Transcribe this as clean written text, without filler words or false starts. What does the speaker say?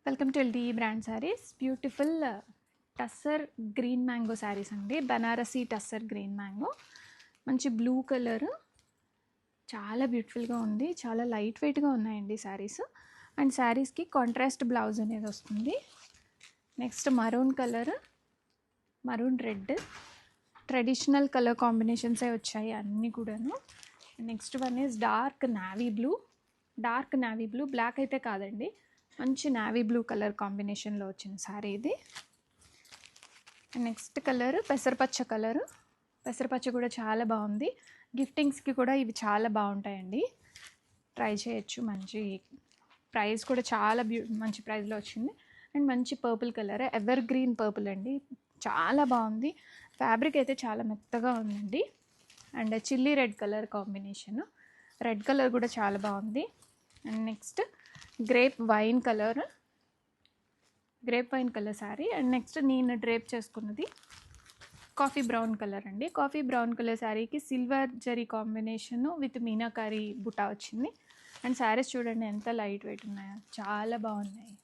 Welcome to LT brand saris. Beautiful tussar green mango saris అండి. Banarasi tussar green mango, మంచి blue colour, చాలా బ్యూటిఫుల్గా ఉంది. చాలా లైట్ వెయిట్గా ఉన్నాయండి శారీస్. అండ్ శారీస్కి కాంట్రాస్ట్ బ్లౌజ్ అనేది వస్తుంది. Next maroon colour, maroon red, traditional colour కాంబినేషన్సే వచ్చాయి అన్నీ కూడాను. Next one is dark navy blue, black అయితే కాదండి, మంచి నావీ బ్లూ కలర్ కాంబినేషన్లో వచ్చిన శారీ ఇది. నెక్స్ట్ కలర్ పెసరపచ్చ కలర్, పెసరపచ్చ కూడా చాలా బాగుంది. గిఫ్టింగ్స్కి కూడా ఇవి చాలా బాగుంటాయండి, ట్రై చేయొచ్చు. మంచి ప్రైస్ కూడా చాలా మంచి ప్రైస్లో వచ్చింది. అండ్ మంచి purple colour, evergreen purple అండి, చాలా బాగుంది. ఫ్యాబ్రిక్ అయితే చాలా మెత్తగా ఉందండి. And chilli red colour combination, red colour కూడా చాలా బాగుంది. And next grape wine colour sari. And next నేను డ్రేప్ చేసుకున్నది కాఫీ బ్రౌన్ కలర్ అండి. కాఫీ బ్రౌన్ కలర్ శారీకి silver zari combination with meenakari buta వచ్చింది. అండ్ శారీస్ చూడండి ఎంత లైట్ వెయిట్ ఉన్నాయో, చాలా బాగున్నాయి.